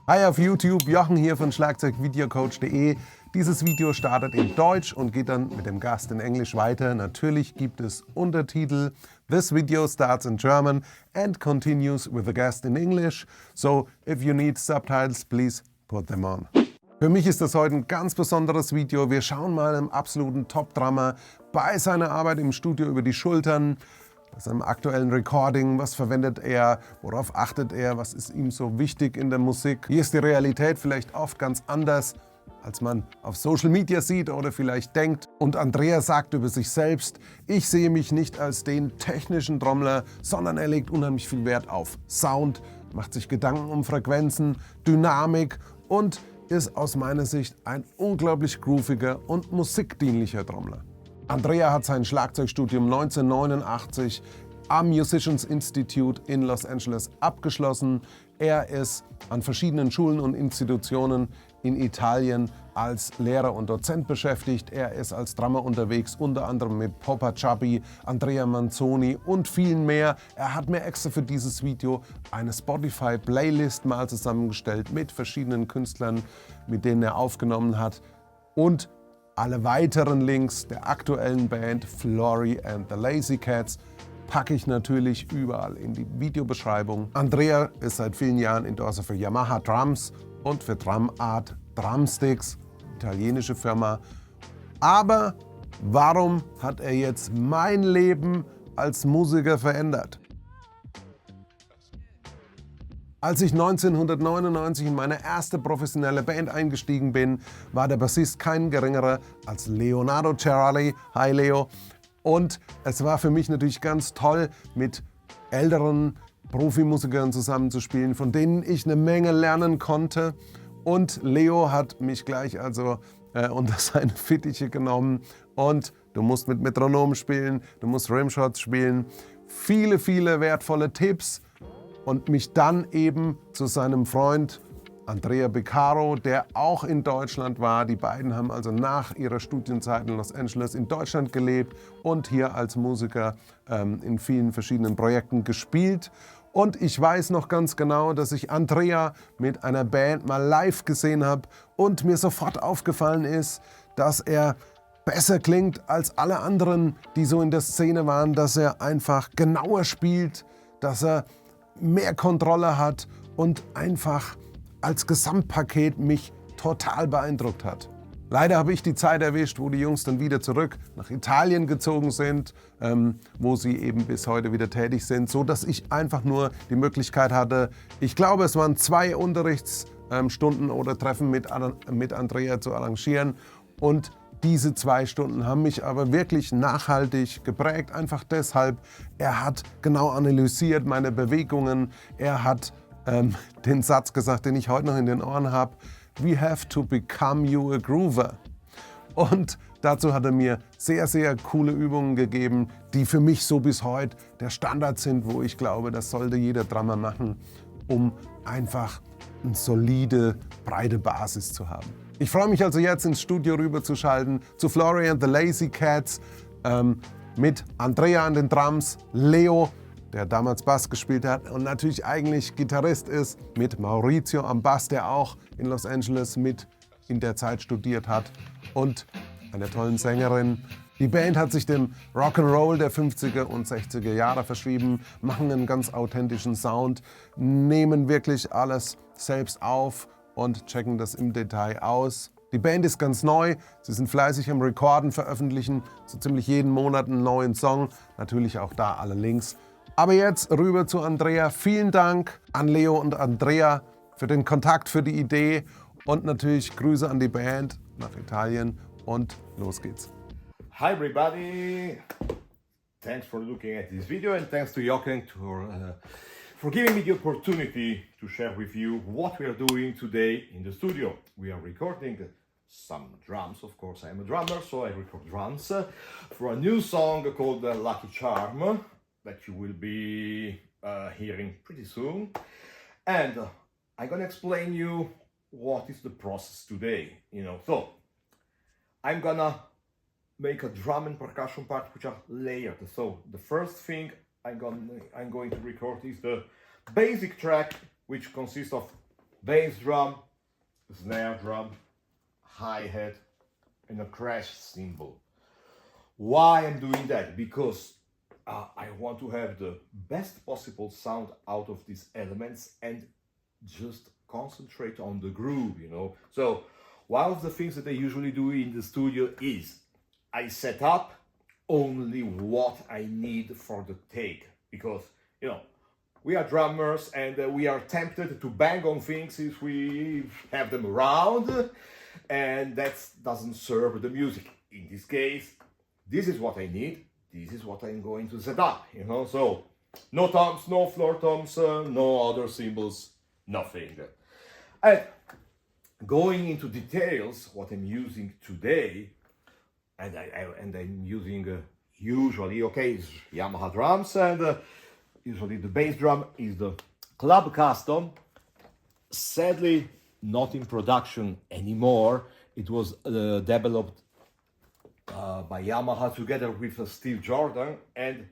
Hi auf YouTube, Jochen hier von Schlagzeugvideocoach.de. Dieses Video startet in Deutsch und geht dann mit dem Gast in Englisch weiter. Natürlich gibt es Untertitel. This video starts in German and continues with the guest in English. So if you need subtitles, please put them on. Für mich ist das heute ein ganz besonderes Video. Wir schauen mal einem absoluten Top-Drummer bei seiner Arbeit im Studio über die Schultern. Bei seinem aktuellen Recording, was verwendet er, worauf achtet er, was ist ihm so wichtig in der Musik. Hier ist die Realität vielleicht oft ganz anders, als man auf Social Media sieht oder vielleicht denkt. Und Andrea sagt über sich selbst, ich sehe mich nicht als den technischen Trommler, sondern er legt unheimlich viel Wert auf Sound, macht sich Gedanken um Frequenzen, Dynamik und ist aus meiner Sicht ein unglaublich grooviger und musikdienlicher Trommler. Andrea hat sein Schlagzeugstudium 1989 am Musicians Institute in Los Angeles abgeschlossen. Er ist an verschiedenen Schulen und Institutionen in Italien als Lehrer und Dozent beschäftigt. Er ist als Drummer unterwegs, unter anderem mit Popa Chubby, Andrea Manzoni und vielen mehr. Er hat mir extra für dieses Video eine Spotify-Playlist mal zusammengestellt mit verschiedenen Künstlern, mit denen er aufgenommen hat. Und alle weiteren Links der aktuellen Band Flory and the Lazy Cats packe ich natürlich überall in die Videobeschreibung. Andrea ist seit vielen Jahren Endorser für Yamaha Drums und für Drumart Drumsticks, italienische Firma. Aber warum hat er jetzt mein Leben als Musiker verändert? Als ich 1999 in meine erste professionelle Band eingestiegen bin, war der Bassist kein geringerer als Leonardo Cerali. Hi Leo. Und es war für mich natürlich ganz toll, mit älteren Profimusikern zusammenzuspielen, von denen ich eine Menge lernen konnte. Und Leo hat mich gleich unter seine Fittiche genommen. Und du musst mit Metronom spielen, du musst Rimshots spielen. Viele, viele wertvolle Tipps. Und mich dann eben zu seinem Freund Andrea Beccaro, der auch in Deutschland war. Die beiden haben also nach ihrer Studienzeit in Los Angeles in Deutschland gelebt und hier als Musiker in vielen verschiedenen Projekten gespielt. Und ich weiß noch ganz genau, dass ich Andrea mit einer Band mal live gesehen habe und mir sofort aufgefallen ist, dass er besser klingt als alle anderen, die so in der Szene waren, dass er einfach genauer spielt, dass er mehr Kontrolle hat und einfach als Gesamtpaket mich total beeindruckt hat. Leider habe ich die Zeit erwischt, wo die Jungs dann wieder zurück nach Italien gezogen sind, wo sie eben bis heute wieder tätig sind, so dass ich einfach nur die Möglichkeit hatte, ich glaube es waren 2 Unterrichtsstunden oder Treffen mit Andrea zu arrangieren und diese 2 Stunden haben mich aber wirklich nachhaltig geprägt, einfach deshalb, er hat genau analysiert meine Bewegungen, er hat den Satz gesagt, den ich heute noch in den Ohren habe, we have to become you a groover. Und dazu hat er mir sehr, sehr coole Übungen gegeben, die für mich so bis heute der Standard sind, wo ich glaube, das sollte jeder Drummer machen, um einfach eine solide, breite Basis zu haben. Ich freue mich also jetzt ins Studio rüberzuschalten zu Flory and the Lazy Cats mit Andrea an den Drums, Leo, der damals Bass gespielt hat und natürlich eigentlich Gitarrist ist, mit Maurizio am Bass, der auch in Los Angeles mit in der Zeit studiert hat und einer tollen Sängerin. Die Band hat sich dem Rock'n'Roll der 50er und 60er Jahre verschrieben, machen einen ganz authentischen Sound, nehmen wirklich alles selbst auf und checken das im Detail aus. Die Band ist ganz neu, sie sind fleißig am Recorden, veröffentlichen so ziemlich jeden Monat einen neuen Song. Natürlich auch da alle Links. Aber jetzt rüber zu Andrea. Vielen Dank an Leo und Andrea für den Kontakt, für die Idee und natürlich Grüße an die Band nach Italien und los geht's. Hi everybody! Thanks for looking at this video and thanks to Jochen for giving me the opportunity to share with you what we are doing today in the studio. We are recording some drums, of course I am a drummer, so I record drums for a new song called Lucky Charm that you will be hearing pretty soon. And I'm gonna explain you what is the process today, So I'm gonna make a drum and percussion part which are layered. So the first thing I'm going to record is the basic track, which consists of bass drum, snare drum, hi-hat, and a crash cymbal. Why I'm doing that? Because I want to have the best possible sound out of these elements and just concentrate on the groove, you know. So one of the things that I usually do in the studio is I set up only what I need for the take, because, you know, we are drummers and we are tempted to bang on things if we have them around, and that doesn't serve the music. In this case, this is what I need, this is what I'm going to set up, you know. So no toms, no floor toms, no other cymbals, nothing. And going into details, what I'm using today, and I'm using usually, okay, it's Yamaha drums, and usually the bass drum is the Club Custom. Sadly, not in production anymore. It was developed by Yamaha together with Steve Jordan. And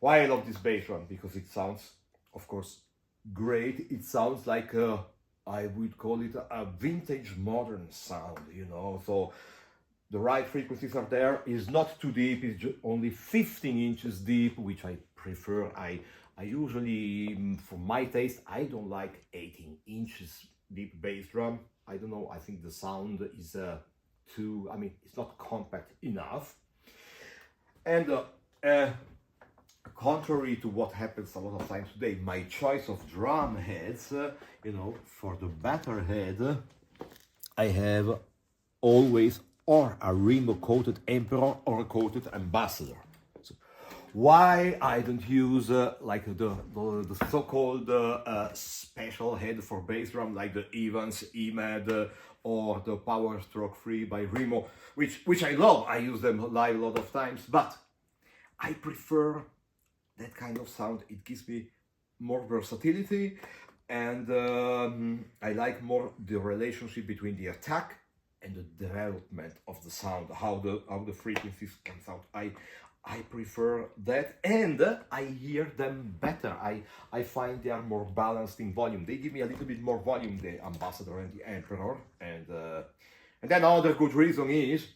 why I love this bass drum? Because it sounds, of course, great. It sounds like I would call it a vintage modern sound, you know. So the right frequencies are there. It's not too deep. It's just only 15 inches deep, which I prefer. I usually, for my taste, I don't like 18 inches deep bass drum. I don't know. I think the sound is too. I mean, it's not compact enough. And contrary to what happens a lot of times today, my choice of drum heads, you know, for the better head, I have always or a Remo coated Emperor or a coated Ambassador. So why I don't use like the so-called special head for bass drum, like the Evans EMAD or the Power Stroke 3 by Remo, which I love. I use them live a lot of times, but I prefer that kind of sound. It gives me more versatility, and I like more the relationship between the attack and the development of the sound, how the frequencies can sound. I prefer that, and I hear them better. I find they are more balanced in volume. They give me a little bit more volume, the Ambassador and the Emperor, and then another good reason is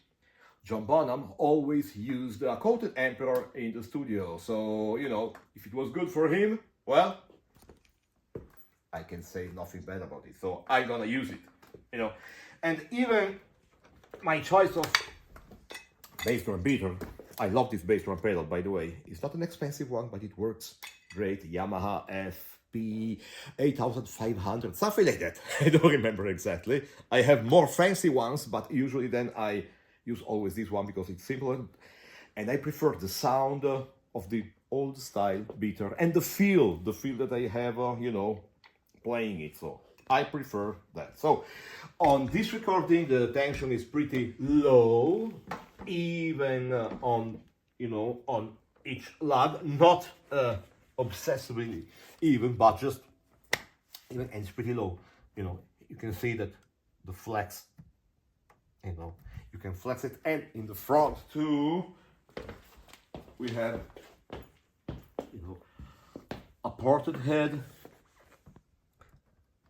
John Bonham always used a coated Emperor in the studio. So, you know, if it was good for him, well, I can say nothing bad about it. So I'm gonna use it, you know. And even my choice of bass drum beater, I love this bass drum pedal, by the way. It's not an expensive one, but it works great. Yamaha FP 8500, something like that. I don't remember exactly. I have more fancy ones, but usually then I use always this one because it's simpler. And I prefer the sound of the old style beater and the feel that I have, you know, playing it. So I prefer that. So on this recording, the tension is pretty low, even on, you know, on each lug, not obsessively even, but just even, and it's pretty low. You know, you can see that the flex, you know, you can flex it, and in the front too, we have, you know, a ported head.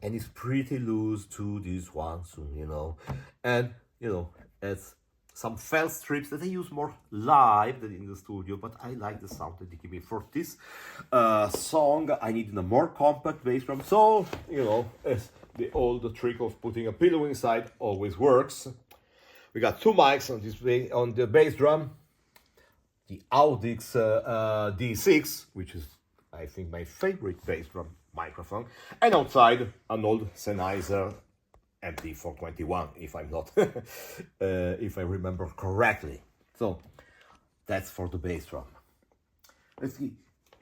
And it's pretty loose to this one, so, you know. And, you know, it's some felt strips that I use more live than in the studio, but I like the sound that they give me. For this song, I needed a more compact bass drum, so, you know, it's the old trick of putting a pillow inside always works. We got two mics on the bass drum. The Audix D6, which is, I think, my favorite bass drum microphone, and outside an old Sennheiser MT421, if I'm not, if I remember correctly. So that's for the bass drum. Let's see,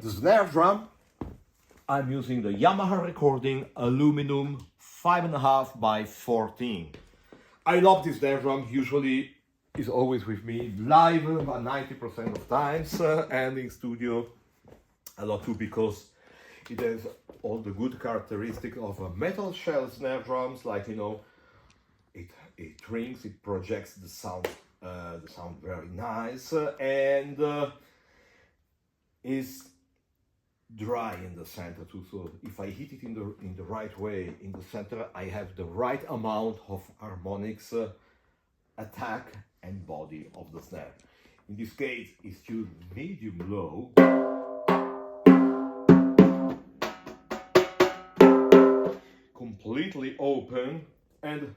the snare drum. I'm using the Yamaha Recording aluminum 5.5 by 14. I love this snare drum. Usually is always with me live 90% of times, and in studio a lot too, because it has all the good characteristics of a metal shell snare drums, like, you know, it rings, it projects the sound very nice, and is dry in the center too. So if I hit it in the right way in the center, I have the right amount of harmonics, attack and body of the snare. In this case, it's tuned medium low. Completely open, and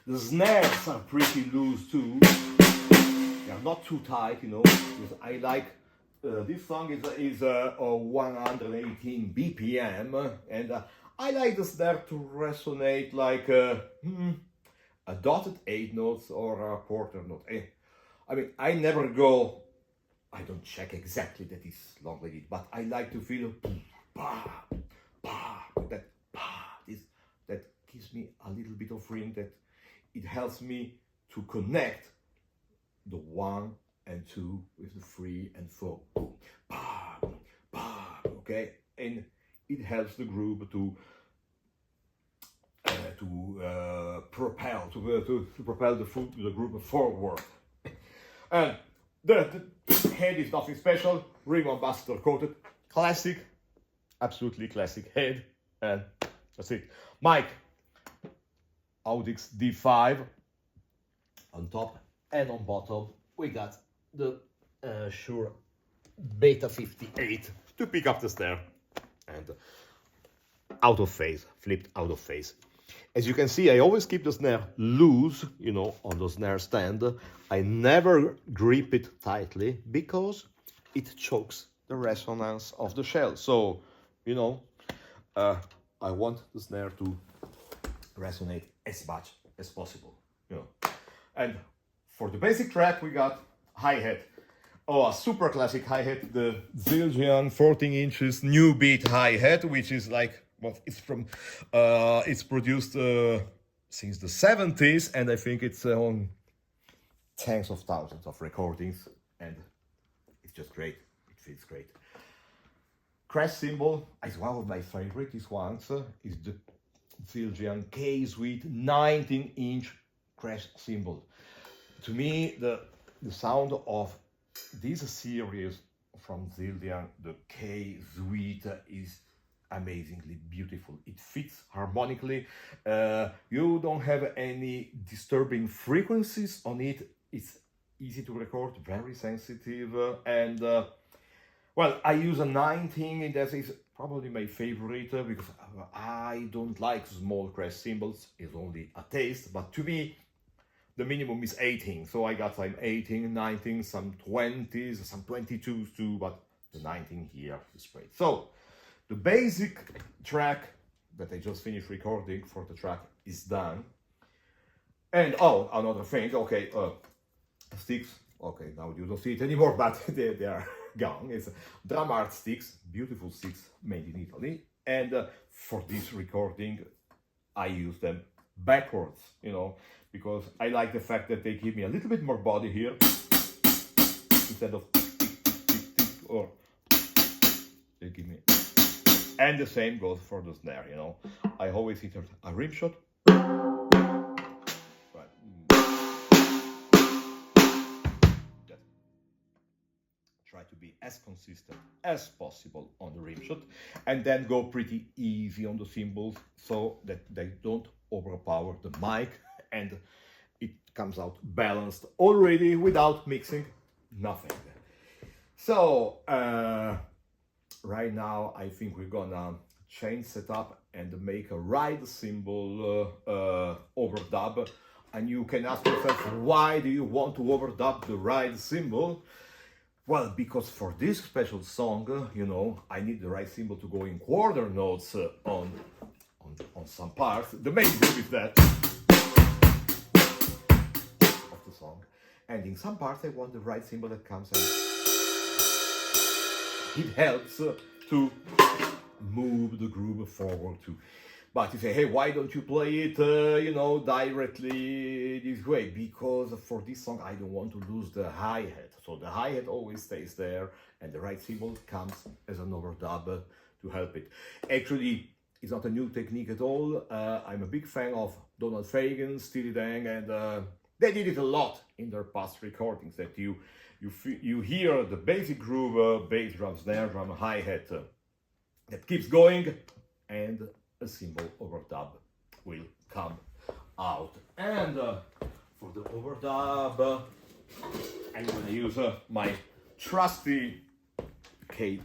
the snares are pretty loose too. They are not too tight, you know, because I like this song is 118 BPM, and I like the snare to resonate like a dotted 8 notes or a quarter note. I mean, I don't check exactly that it's long like it, but I like to feel that gives me a little bit of ring, that it helps me to connect the 1 and 2 with the 3 and 4. Okay, and it helps the groove to propel the group forward. And the head is nothing special. Ring Ambassador coated, classic, absolutely classic head, and that's it. Mic, Audix D5 on top, and on bottom we got the Shure Beta 58 to pick up the snare, and out of phase, flipped out of phase. As you can see, I always keep the snare loose, you know, on the snare stand. I never grip it tightly because it chokes the resonance of the shell. So, you know, I want the snare to resonate as much as possible, you know. And for the basic track, we got hi-hat. Oh, a super classic hi-hat, the Zildjian 14 inches new beat hi-hat, which is like, well, it's produced since the 70s, and I think it's on tens of thousands of recordings, and it's just great. It feels great. Crash cymbal is one of my favorite ones. Is the Zildjian K-Sweet 19-inch crash cymbal. To me, the sound of this series from Zildjian, the K-Sweet, is amazingly beautiful. It fits harmonically. You don't have any disturbing frequencies on it. It's easy to record, very sensitive, and well, I use a 19, and that is probably my favorite because I don't like small crash cymbals. It's only a taste, but to me the minimum is 18. So I got some 18, 19, some 20s, some 22s too, but the 19 here is great. So the basic track that I just finished recording for the track is done. And oh, another thing, okay, sticks, okay, now you don't see it anymore, but they are gone. It's Drum Art sticks, beautiful sticks made in Italy. And for this recording, I use them backwards, you know, because I like the fact that they give me a little bit more body here, instead of tick, tick, tick, tick, or they give me. And the same goes for the snare, you know. I always hit a rim shot. Right. Try to be as consistent as possible on the rim shot, and then go pretty easy on the cymbals so that they don't overpower the mic, and it comes out balanced already without mixing nothing. So right now I think we're gonna change setup and make a ride cymbal overdub. And you can ask yourself, why do you want to overdub the ride cymbal? Well, because for this special song, you know, I need the right cymbal to go in quarter notes on some parts. The main groove is that of the song, and in some parts I want the right cymbal that comes in. It helps to move the groove forward too. But you say, hey, why don't you play it, you know, directly this way? Because for this song, I don't want to lose the hi-hat. So the hi-hat always stays there, and the right cymbal comes as an overdub to help it. Actually, it's not a new technique at all. I'm a big fan of Donald Fagen, Steely Dan, and They did it a lot in their past recordings, that you hear the basic groove, bass drum, snare drum, hi-hat that keeps going, and a cymbal overdub will come out. And for the overdub, I'm gonna use my trusty Kate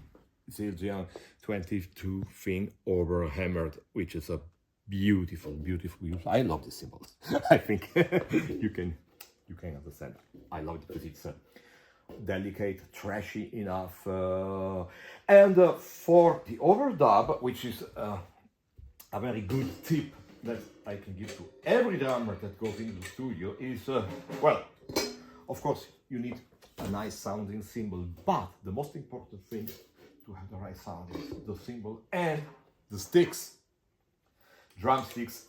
Zildjian 22 Fin Overhammered, which is a beautiful, beautiful use. I love this cymbal. I think you can understand. I love it because it's delicate, trashy enough. And for the overdub, which is a very good tip that I can give to every drummer that goes into the studio, is well, of course, you need a nice sounding cymbal, but the most important thing to have the right sound is the cymbal and the sticks. Drumsticks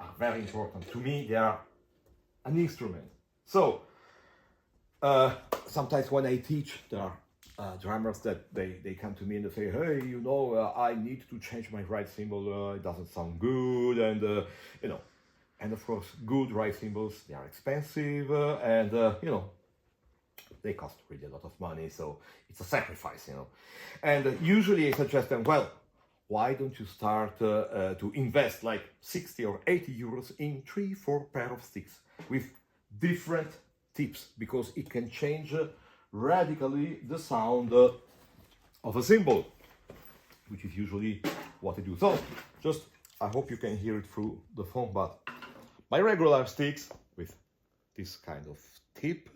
are very important. To me, they are an instrument. So, sometimes when I teach, there are drummers that they come to me and they say, hey, you know, I need to change my right cymbal, it doesn't sound good, and you know, and of course, good right cymbals, they are expensive, and you know, they cost really a lot of money, so it's a sacrifice, you know. And usually I suggest them, well, why don't you start to invest like 60 or 80 euros in 3-4 pair of sticks with different tips, because it can change radically the sound of a cymbal, which is usually what I do. So just, I hope you can hear it through the phone, but my regular sticks with this kind of tip,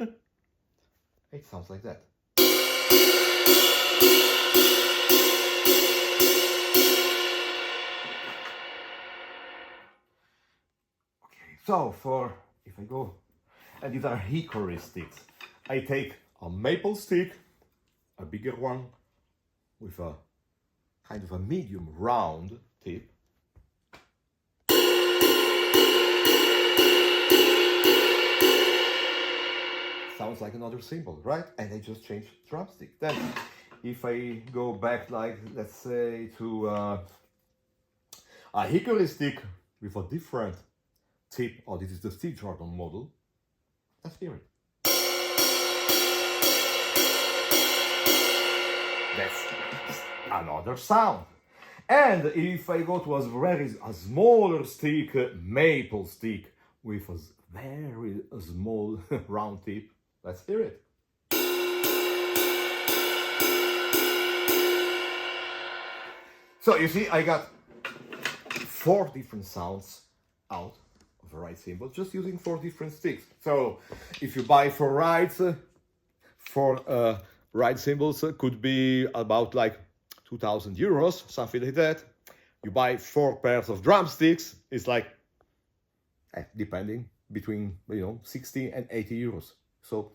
it sounds like that. Okay, so if I go, and these are hickory sticks, I take a maple stick, a bigger one, with a kind of a medium round tip. Sounds like another cymbal, right? And I just change drumstick. Then, if I go back, like, let's say, to a hickory stick with a different tip, oh, this is the Steve Jordan model, let's hear it. That's another sound. And if I go to a smaller stick, maple stick, with a very small round tip, let's hear it. So you see, I got 4 different sounds out of a right cymbal, just using 4 different sticks. So if you buy 4 rides, 4 right cymbals could be about like 2,000 euros, something like that. You buy 4 pairs of drumsticks, it's like, depending, between, you know, 60 and 80 euros. So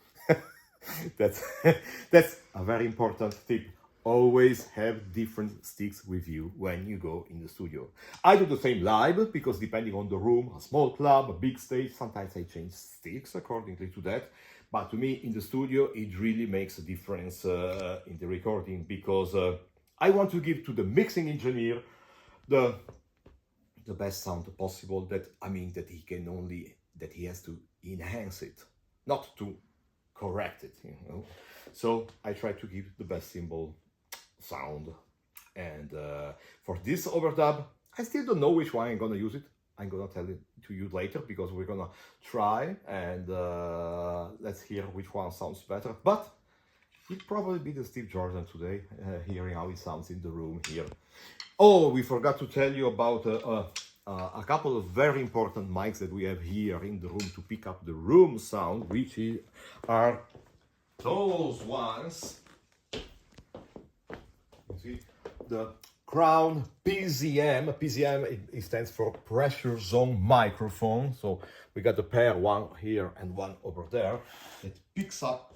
that's a very important tip. Always have different sticks with you when you go in the studio. I do the same live, because depending on the room, a small club, a big stage, sometimes I change sticks accordingly to that. But to me, in the studio, it really makes a difference in the recording, because I want to give to the mixing engineer the best sound possible. That, I mean, that he has to enhance it, not to correct it, you know. So I try to give the best cymbal sound. And for this overdub, I still don't know which one I'm gonna use it. I'm gonna tell it to you later, because we're gonna try, and let's hear which one sounds better. But it'll probably be the Steve Jordan today, hearing how it sounds in the room here. Oh, we forgot to tell you about a couple of very important mics that we have here in the room to pick up the room sound, which are those ones. You see, the Crown PZM. PZM, it stands for Pressure Zone Microphone. So we got the pair, one here and one over there, that picks up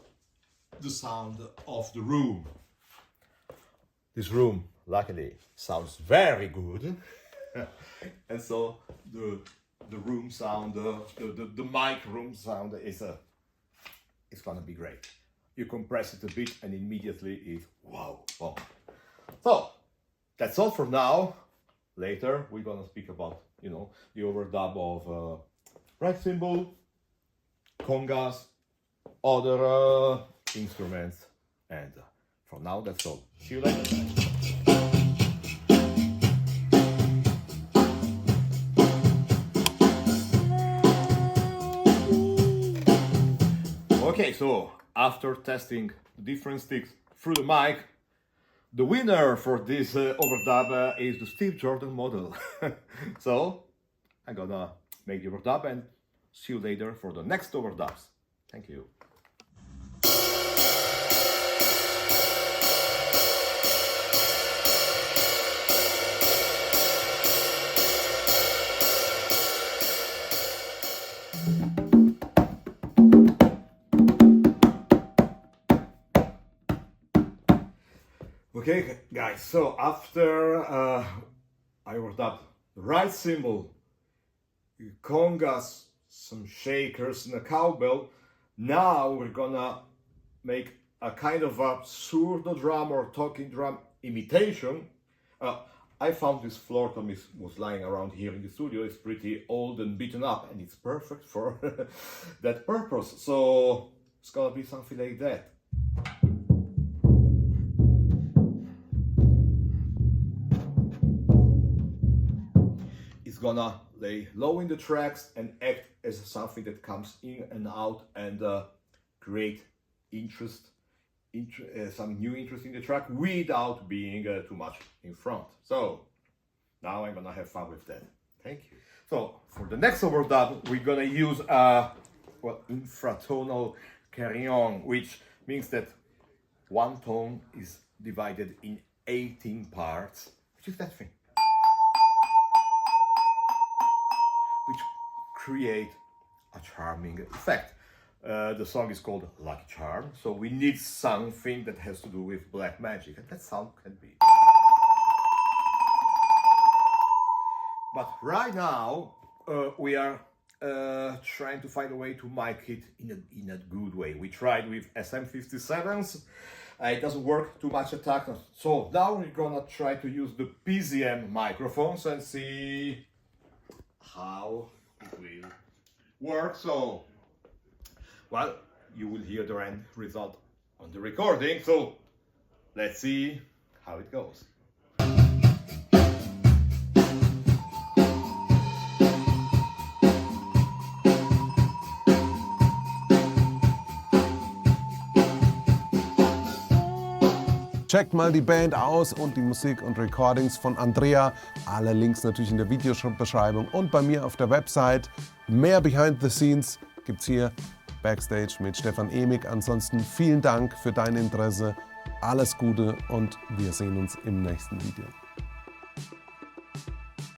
the sound of the room. This room, luckily, sounds very good. And so the room sound, the mic room sound is it's gonna be great. You compress it a bit and immediately it's wow, wow. So that's all for now. Later we're gonna speak about, you know, the overdub of right cymbal, congas, other instruments, and for now that's all. See you later. Okay, so after testing different sticks through the mic, the winner for this overdub is the Steve Jordan model. So I'm gonna make the overdub and see you later for the next overdubs. Thank you. Okay guys, so after I overdubbed the right cymbal, congas, some shakers and a cowbell, now we're gonna make a kind of a pseudo drum or talking drum imitation. I found this floor tom was lying around here in the studio. It's pretty old and beaten up and it's perfect for that purpose. So it's gonna be something like that. It's gonna lay low in the tracks and act as something that comes in and out and create some new interest in the track without being too much in front. So now I'm gonna have fun with that. Thank you. So for the next overdub, we're gonna use infratonal carillon, which means that one tone is divided in 18 parts, which is that thing, which create a charming effect. The song is called Lucky Charm, so we need something that has to do with black magic, and that sound can be. But right now, we are trying to find a way to mic it in a good way. We tried with SM57s, it doesn't work, too much attack. So now we're gonna try to use the PZM microphones and see how it will work. So, well, you will hear the end result on the recording. So let's see how it goes. Checkt mal die Band aus und die Musik und Recordings von Andrea. Alle Links natürlich in der Videobeschreibung und bei mir auf der Website. Mehr Behind the Scenes gibt's hier Backstage mit Stefan Emig. Ansonsten vielen Dank für dein Interesse. Alles Gute und wir sehen uns im nächsten Video.